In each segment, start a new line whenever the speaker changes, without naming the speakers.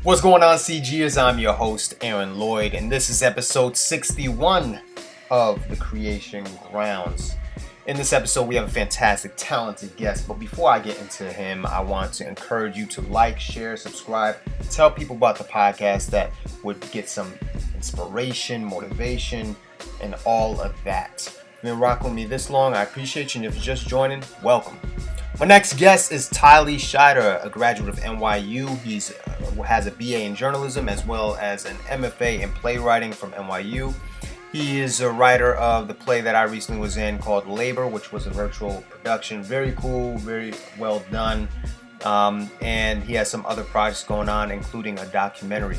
What's going on, CGers? I'm your host, Aaron Lloyd, and this is episode 61 of The Creation Grounds. In this episode, we have a fantastic, talented guest, but before I get into him, I want to encourage you to like, share, subscribe, tell people about the podcast that would get some inspiration, motivation, and all of that. You've been rocking with me this long. I appreciate you, and if you're just joining, welcome. My next guest is Tylie Shider, a graduate of NYU. He has a BA in journalism as well as an MFA in playwriting from NYU. He is a writer of the play that I recently was in called Labor, which was a virtual production. Very cool, very well done. And he has some other projects going on, including a documentary.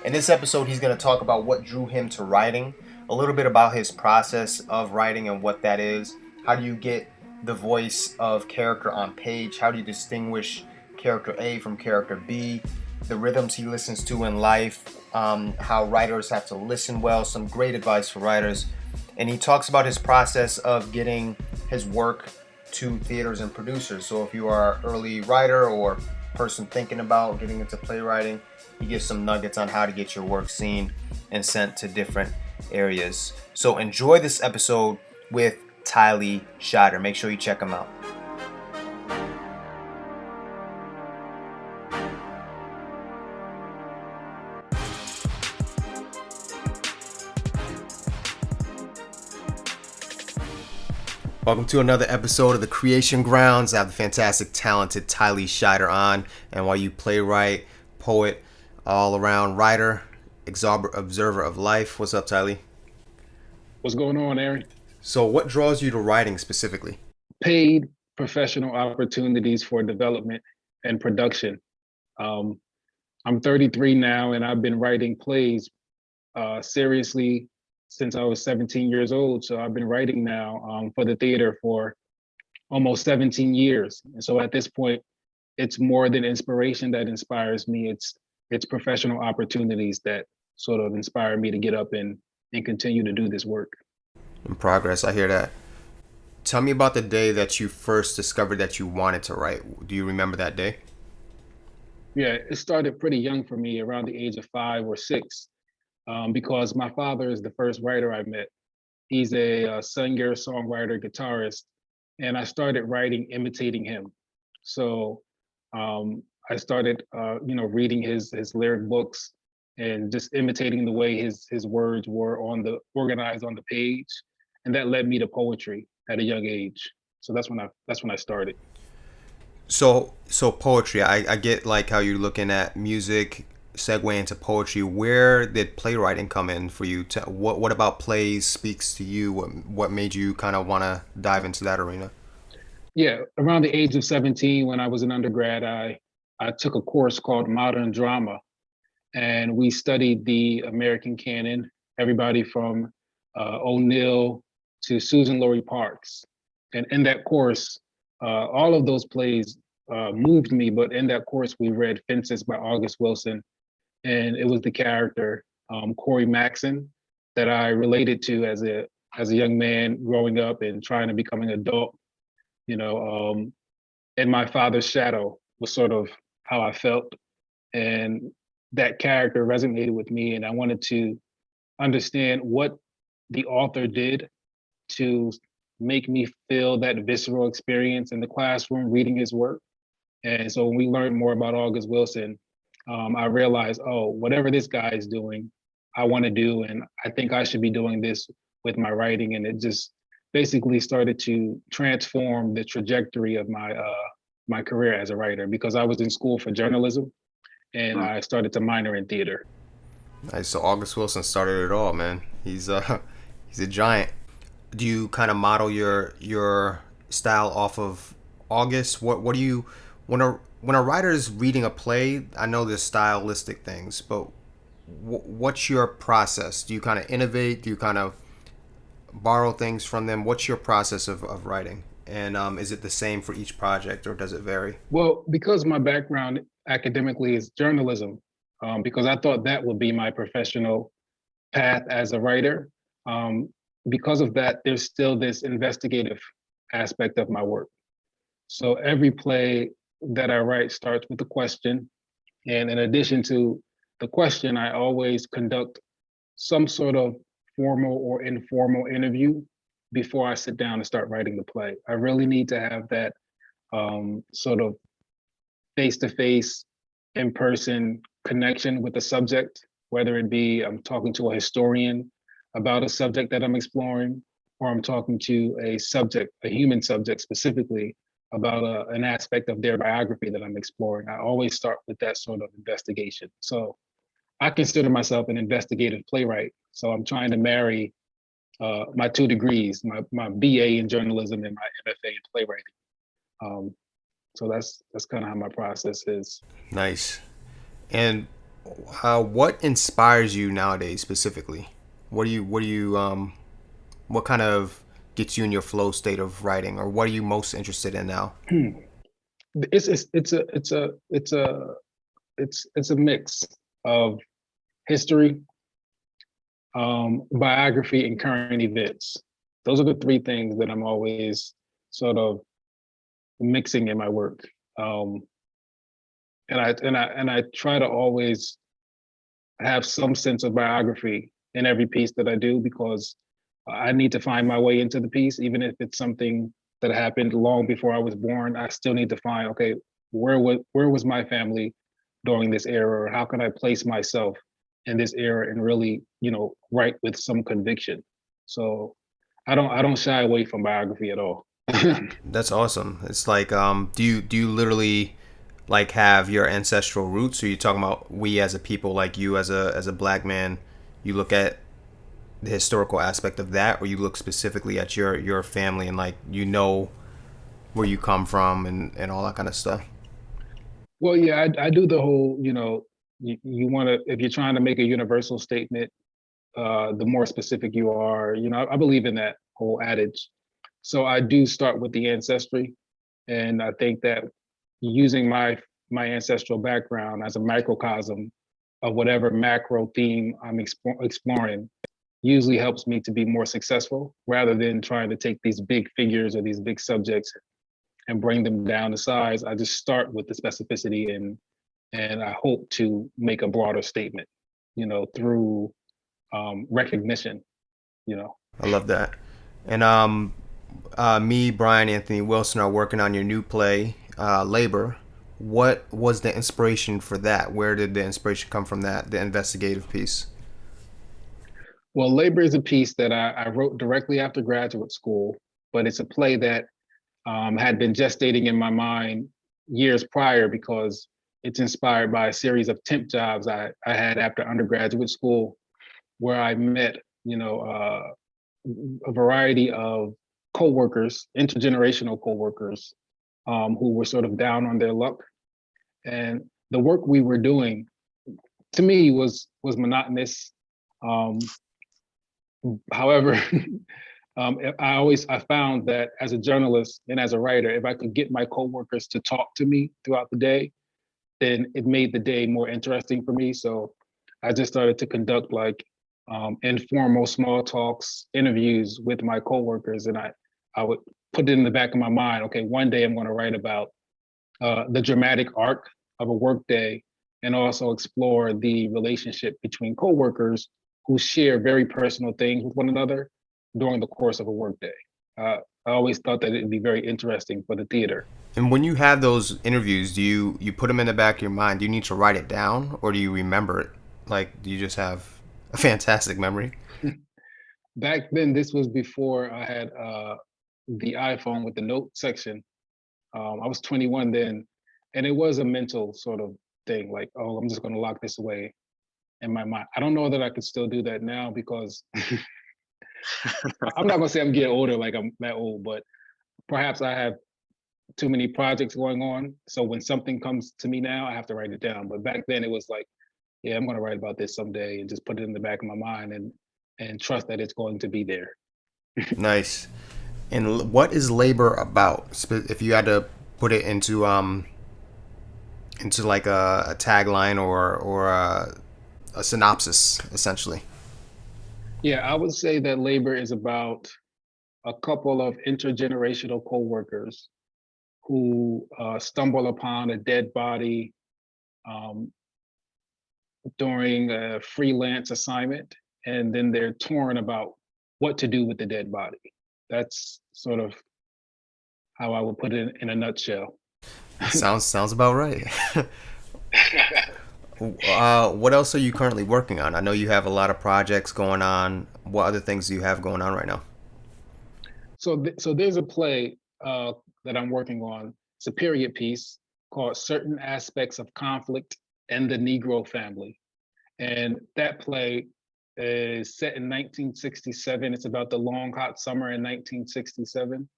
In this episode, he's going to talk about what drew him to writing, a little bit about his process of writing and what that is. How do you get the voice of character on page? How do you distinguish character A from character B? The rhythms he listens to in life, how writers have to listen well, some great advice for writers. And he talks about his process of getting his work to theaters and producers. So if you are an early writer or person thinking about getting into playwriting, he gives some nuggets on how to get your work seen and sent to different areas. So enjoy this episode with Tylie Shider. Make sure you check him out. Welcome to another episode of The Creation Grounds. I have the fantastic, talented Tylie Shider on, NYU playwright, poet, all-around writer, observer of life. What's up, Tylie?
What's going on, Aaron?
So what draws you to writing specifically?
Paid professional opportunities for development and production. I'm 33 now, and I've been writing plays seriously since I was 17 years old. So I've been writing now for the theater for almost 17 years. And so at this point, it's more than inspiration that inspires me. It's professional opportunities that sort of inspire me to get up and continue to do this work.
In progress, I hear that. Tell me about the day that you first discovered that you wanted to write. Do you remember that day?
Yeah, it started pretty young for me, around the age of 5 or 6, because my father is the first writer I met. He's a singer, songwriter, guitarist, and I started writing imitating him. So I started, reading his lyric books and just imitating the way his words were organized on the page, and that led me to poetry at a young age. So that's when I started.
So poetry. I get like how you're looking at music, segue into poetry. Where did playwriting come in for you? What about plays speaks to you? What made you kind of want to dive into that arena?
Yeah, around the age of 17, when I was an undergrad, I took a course called Modern Drama, and we studied the American canon, everybody from O'Neill to Susan Laurie Parks. And in that course, all of those plays moved me, but in that course, we read Fences by August Wilson, and it was the character Corey Maxon that I related to as a young man growing up and trying to become an adult. And my father's shadow was sort of how I felt, and that character resonated with me, and I wanted to understand what the author did to make me feel that visceral experience in the classroom reading his work. And so when we learned more about August Wilson, I realized, oh, whatever this guy is doing, I want to do, and I think I should be doing this with my writing. And it just basically started to transform the trajectory of my career as a writer, because I was in school for journalism and I started to minor in theater.
Nice. So August Wilson started it all, man. He's a giant. Do you kind of model your style off of August? What do you when a writer is reading a play? I know there's stylistic things, but what's your process? Do you kind of innovate? Do you kind of borrow things from them? What's your process of writing? And is it the same for each project, or does it vary?
Well, because my background academically is journalism, because I thought that would be my professional path as a writer. Because of that, there's still this investigative aspect of my work. So every play that I write starts with a question, And in addition to the question, I always conduct some sort of formal or informal interview before I sit down and start writing the play. I really need to have that sort of face-to-face, in-person connection with the subject, whether it be I'm talking to a historian about a subject that I'm exploring, or I'm talking to a subject, a human subject specifically, about an aspect of their biography that I'm exploring. I always start with that sort of investigation. So I consider myself an investigative playwright. So I'm trying to marry my two degrees, my BA in journalism and my MFA in playwriting. Um, so that's kind of how my process is.
Nice. And what inspires you nowadays specifically? What kind of gets you in your flow state of writing, or what are you most interested in now?
It's a mix of history, biography, and current events. Those are the three things that I'm always sort of mixing in my work. Um, and I try to always have some sense of biography in every piece that I do, because I need to find my way into the piece, even if it's something that happened long before I was born. I still need to find, okay, where was my family during this era, or how can I place myself in this era and really, write with some conviction. So I don't shy away from biography at all.
That's awesome. It's like, do you literally like have your ancestral roots? Or you talking about we as a people, like you as a black man, you look at the historical aspect of that, or you look specifically at your family and like where you come from and all that kind of stuff?
Well, yeah, I do the whole, you want to, if you're trying to make a universal statement, the more specific you are, I believe in that whole adage. So I do start with the ancestry. And I think that using my ancestral background as a microcosm of whatever macro theme I'm exploring usually helps me to be more successful, rather than trying to take these big figures or these big subjects and bring them down to size. I just start with the specificity, and I hope to make a broader statement, through recognition, you know.
I love that. And me, Brian Anthony Wilson are working on your new play, Labor. What was the inspiration for that? Where did the inspiration come from, that the investigative piece?
Well, Labor is a piece that I wrote directly after graduate school, but it's a play that had been gestating in my mind years prior, because it's inspired by a series of temp jobs I had after undergraduate school, where I met, a variety of coworkers, intergenerational coworkers, who were sort of down on their luck. And the work we were doing, to me, was monotonous. Um, However, I found that as a journalist and as a writer, if I could get my coworkers to talk to me throughout the day, then it made the day more interesting for me. So I just started to conduct like informal small talks, interviews with my coworkers, and I would put it in the back of my mind. Okay, one day I'm going to write about the dramatic arc of a workday, and also explore the relationship between coworkers who share very personal things with one another during the course of a workday. I always thought that it'd be very interesting for the theater.
And when you have those interviews, do you put them in the back of your mind? Do you need to write it down, or do you remember it? Like, do you just have a fantastic memory?
Back then, this was before I had the iPhone with the note section. I was 21 then, and it was a mental sort of thing, like, oh, I'm just going to lock this away in my mind. I don't know that I could still do that now, because I'm not going to say I'm getting older, like I'm that old, but perhaps I have too many projects going on. So when something comes to me now, I have to write it down. But back then, it was like, yeah, I'm going to write about this someday, and just put it in the back of my mind, and trust that it's going to be there.
Nice. And what is Labor about? If you had to put it into like a tagline, or a synopsis, essentially.
Yeah, I would say that Labor is about a couple of intergenerational coworkers who stumble upon a dead body um, during a freelance assignment, and then they're torn about what to do with the dead body. That's sort of how I would put it in a nutshell.
Sounds about right. What else are you currently working on? I know you have a lot of projects going on. What other things do you have going on right now?
So there's a play that I'm working on. It's a period piece called Certain Aspects of Conflict and the Negro Family. And that play is set in 1967. It's about the long, hot summer in 1967.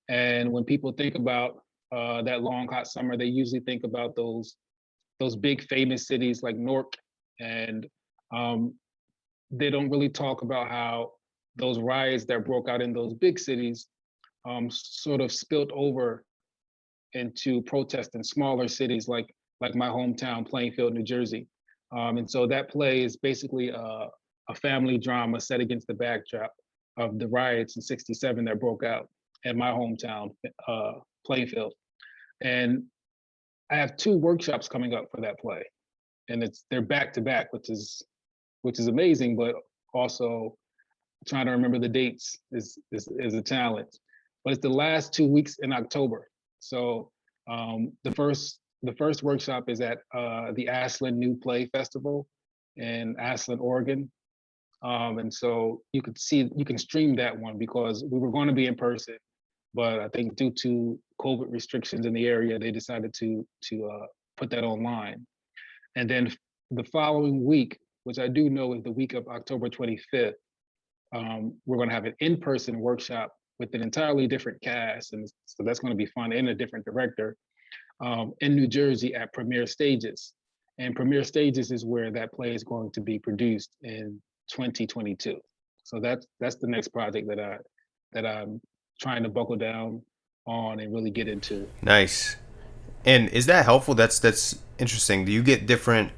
And when people think about that long, hot summer, they usually think about those big famous cities like Newark, and um, they don't really talk about how those riots that broke out in those big cities sort of spilled over into protest in smaller cities like my hometown, Plainfield, New Jersey. And so that play is basically a family drama set against the backdrop of the riots in '67 that broke out in my hometown, Plainfield. And I have two workshops coming up for that play, and they're back to back, which is amazing, but also trying to remember the dates is a challenge. But it's the last 2 weeks in October. So the first workshop is at the Ashland New Play Festival in Ashland, Oregon. And so you can stream that one because we were going to be in person, but I think due to COVID restrictions in the area, they decided to put that online. And then the following week, which I do know is the week of October 25th, we're going to have an in-person workshop with an entirely different cast, and so that's going to be fun, and a different director in New Jersey at Premier Stages. And Premier Stages is where that play is going to be produced in 2022. So that's the next project that I'm trying to buckle down on and really get into.
Nice. And is that helpful? That's interesting. Do you get different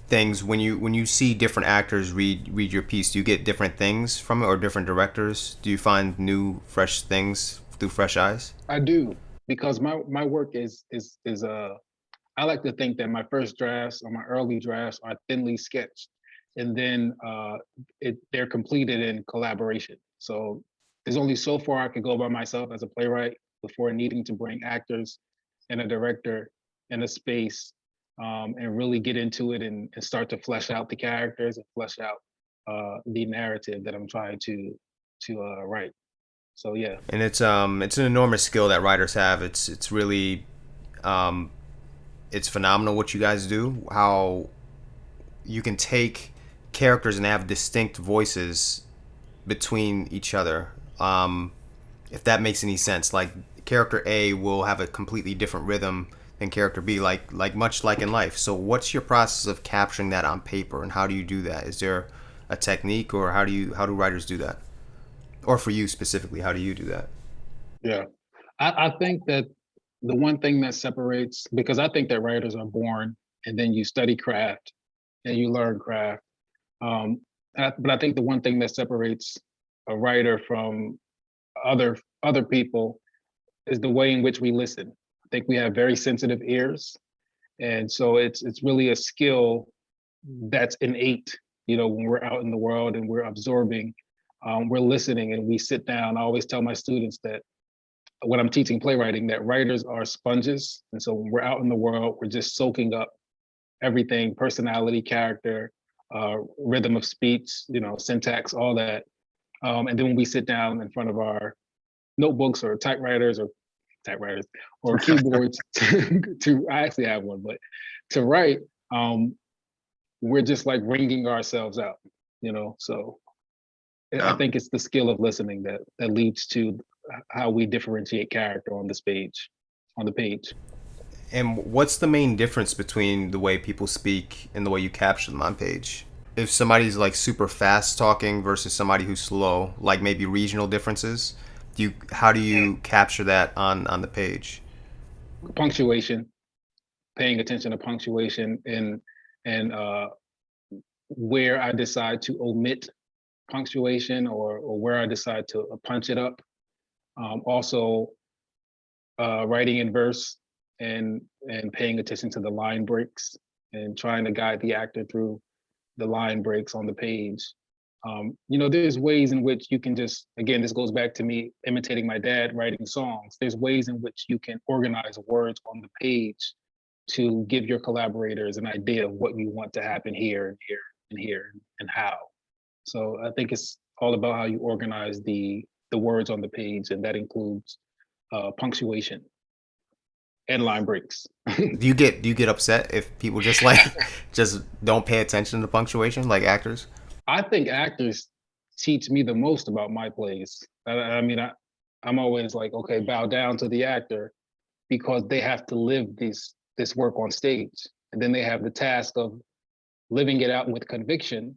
things when you see different actors read your piece? Do you get different things from it, or different directors? Do you find new, fresh things through fresh eyes?
I do, because my work is I like to think that my first drafts or my early drafts are thinly sketched, and then they're completed in collaboration. So there's only so far I could go by myself as a playwright before needing to bring actors and a director in a space, and really get into it and start to flesh out the characters and flesh out the narrative that I'm trying to write. So yeah.
And it's an enormous skill that writers have. It's really um, it's phenomenal what you guys do. How you can take characters and have distinct voices between each other. If that makes any sense, like character A will have a completely different rhythm than character B, like much like in life. So, what's your process of capturing that on paper, and how do you do that? Is there a technique, or how do writers do that? Or for you specifically, how do you do that?
Yeah. I think that the one thing that separates, because I think that writers are born and then you study craft and you learn craft. But I think the one thing that separates a writer from other people is the way in which we listen. I think we have very sensitive ears, and so it's really a skill that's innate. When we're out in the world and we're absorbing, we're listening, and we sit down. I always tell my students that when I'm teaching playwriting, that writers are sponges, and so when we're out in the world, we're just soaking up everything: personality, character, rhythm of speech, syntax, all that. And then when we sit down in front of our notebooks or typewriters or keyboards I actually have one, but to write, we're just like wringing ourselves out. So I think it's the skill of listening that leads to how we differentiate character on the page.
And what's the main difference between the way people speak and the way you capture them on page? If somebody's like super fast talking versus somebody who's slow, like maybe regional differences, how do you capture that on the page?
Punctuation, paying attention to punctuation, and where I decide to omit punctuation, or where I decide to punch it up. Also, writing in verse and paying attention to the line breaks and trying to guide the actor through the line breaks on the page. There's ways in which you can just, again, this goes back to me imitating my dad writing songs. There's ways in which you can organize words on the page to give your collaborators an idea of what you want to happen here and here and here and how. So I think it's all about how you organize the words on the page, and that includes punctuation and line breaks.
Do you get upset if people just like just don't pay attention to punctuation, like actors?
I think actors teach me the most about my plays. I'm always like, okay, bow down to the actor because they have to live this work on stage, and then they have the task of living it out with conviction,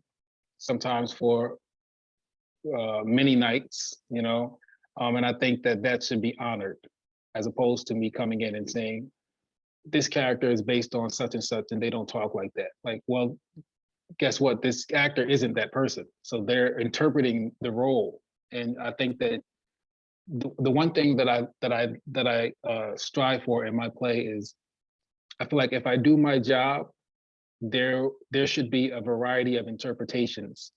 sometimes for many nights, and I think that should be honored, as opposed to me coming in and saying this character is based on such and such, and they don't talk like that. Like, well, guess what? This actor isn't that person, so they're interpreting the role. And I think that the one thing that I strive for in my play is, I feel like if I do my job, there should be a variety of interpretations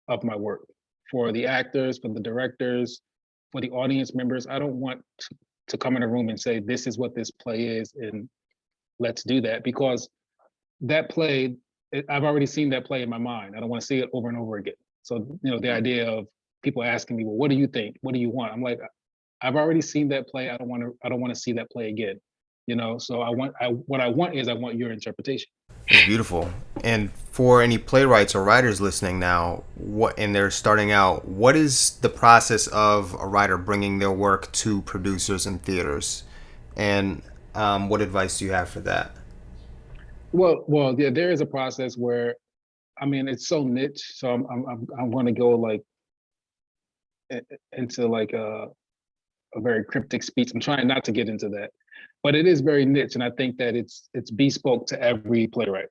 of my work for the actors, for the directors, for the audience members. I don't want to come in a room and say, this is what this play is, and let's do that, because that play, I've already seen that play in my mind. I don't want to see it over and over again. So, the idea of people asking me, well, what do you think? What do you want? I'm like, I've already seen that play. I don't want to see that play again. So what I want is, I want your interpretation.
It's beautiful. And for any playwrights or writers listening now, and they're starting out, what is the process of a writer bringing their work to producers and theaters? And what advice do you have for that?
Well, yeah, there is a process where, it's so niche. So I'm going to go like into like a very cryptic speech. I'm trying not to get into that, but it is very niche, and I think that it's bespoke to every playwright.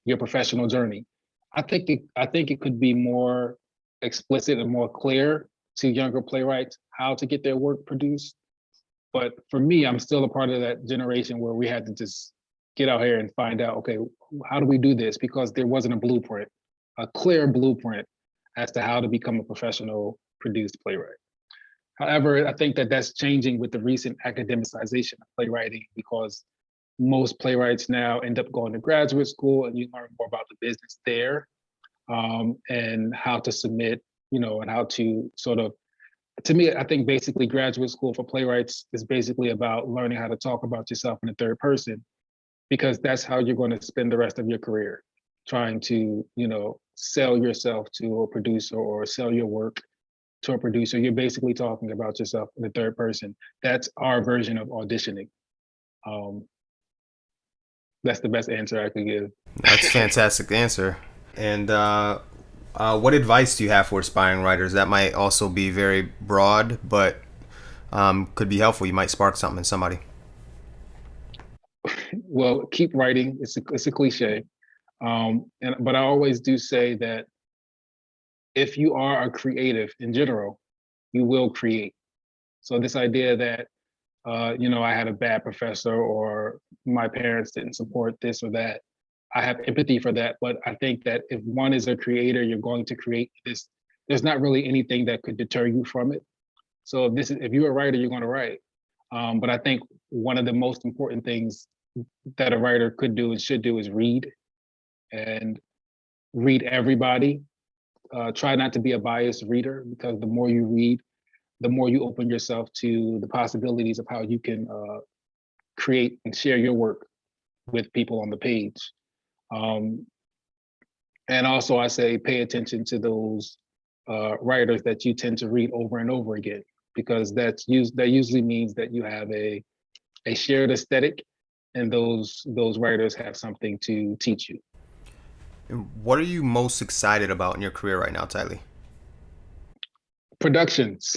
Your professional journey. I think it could be more explicit and more clear to younger playwrights how to get their work produced. But for me, I'm still a part of that generation where we had to just get out here and find out, okay, how do we do this? Because there wasn't a blueprint, a clear blueprint as to how to become a professional produced playwright. However, I think that that's changing with the recent academicization of playwriting, because most playwrights now end up going to graduate school, and you learn more about the business there, and how to submit, and how to sort of, to me, I think basically graduate school for playwrights is basically about learning how to talk about yourself in the third person, because that's how you're going to spend the rest of your career, trying to, sell yourself to a producer or sell your work to a producer. You're basically talking about yourself in the third person. That's our version of auditioning. That's the best answer I could give.
That's a fantastic answer. And what advice do you have for aspiring writers? That might also be very broad, but could be helpful. You might spark something in somebody.
Well, keep writing. It's a cliche, but I always do say that if you are a creative in general, you will create. So this idea that I had a bad professor, or my parents didn't support this or that, I have empathy for that. But I think that if one is a creator, you're going to create this. There's not really anything that could deter you from it. So if you're a writer, you're going to write. But I think one of the most important things that a writer could do and should do is read, and read everybody. Try not to be a biased reader, because the more you read, the more you open yourself to the possibilities of how you can create and share your work with people on the page. And also, I say pay attention to those writers that you tend to read over and over again, because that usually means that you have a shared aesthetic, and those writers have something to teach you.
And what are you most excited about in your career right now, Tylie?
Productions.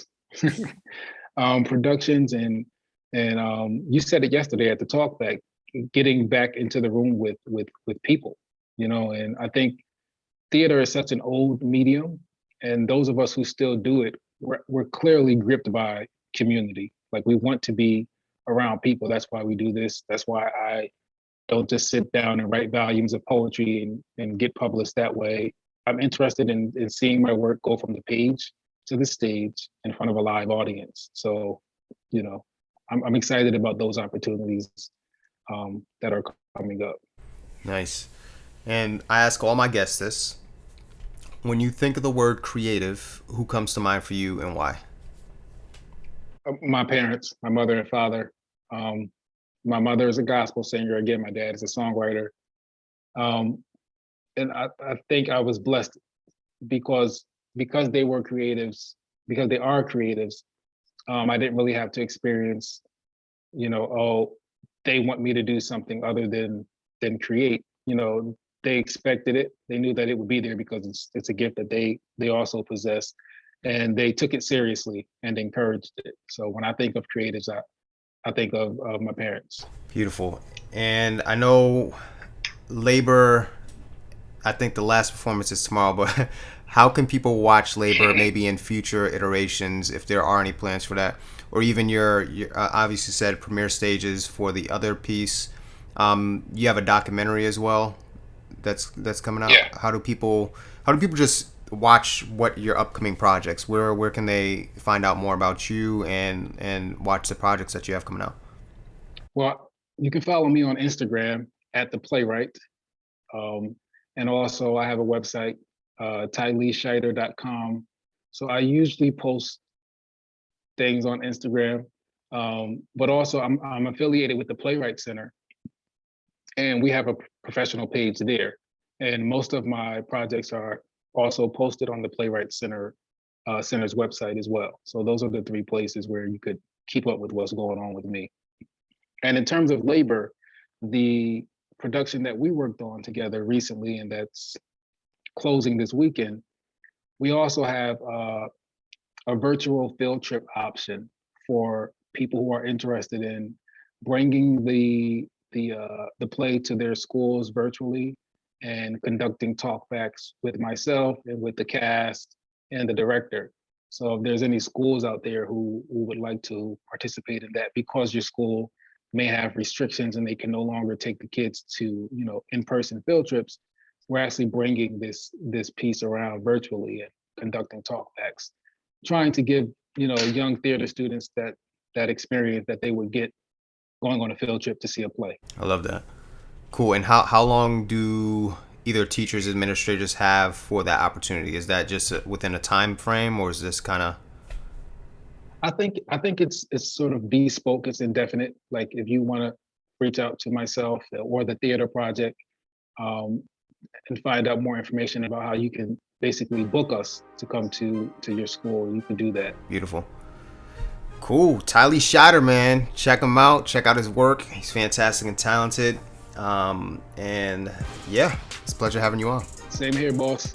Productions, and you said it yesterday at the talk back, getting back into the room with people, and I think theater is such an old medium, and those of us who still do it, we're clearly gripped by community. Like, we want to be around people. That's why we do this. That's why I don't just sit down and write volumes of poetry and get published that way. I'm interested in seeing my work go from the page to the stage in front of a live audience. So, you know, I'm excited about those opportunities that are coming up.
Nice. And I ask all my guests this. When you think of the word creative, who comes to mind for you and why?
My parents, my mother and father. Um, my mother is a gospel singer. Again, my dad is a songwriter. Um, and I think I was blessed because they were creatives, because they are creatives. I didn't really have to experience, oh, they want me to do something other than create. They expected it. They knew that it would be there because it's a gift that they also possess, and they took it seriously and encouraged it. So when I think of creatives, I think of my parents.
Beautiful. And I know Labor, I think the last performance is tomorrow, but how can people watch Labor maybe in future iterations if there are any plans for that? Or even your obviously said premiere stages for the other piece. You have a documentary as well that's coming out.
Yeah.
How do people just watch what your upcoming projects? Where can they find out more about you and watch the projects that you have coming out?
Well, you can follow me on Instagram at the Playwright. And also I have a website, TylieShider.com. So I usually post things on Instagram, but also I'm affiliated with the Playwright Center, and we have a professional page there. And most of my projects are also posted on the Playwright Center's website as well. So those are the three places where you could keep up with what's going on with me. And in terms of Labor, the production that we worked on together recently, and that's closing this weekend, we also have a virtual field trip option for people who are interested in bringing the play to their schools virtually and conducting talkbacks with myself and with the cast and the director. So if there's any schools out there who would like to participate in that, because your school may have restrictions and they can no longer take the kids to in-person field trips, we're actually bringing this piece around virtually and conducting talkbacks, trying to give young theater students that experience that they would get going on a field trip to see a play.
I love that. Cool. And how long do either teachers, administrators have for that opportunity? Is that just within a time frame, or is this kind of?
I think it's sort of bespoke. It's indefinite. Like if you want to reach out to myself or the theater project, and find out more information about how you can basically book us to come to your school, you can do that.
Beautiful. Cool. Tylie Shider, man. Check him out. Check out his work. He's fantastic and talented. And yeah, it's a pleasure having you on.
Same here, boss.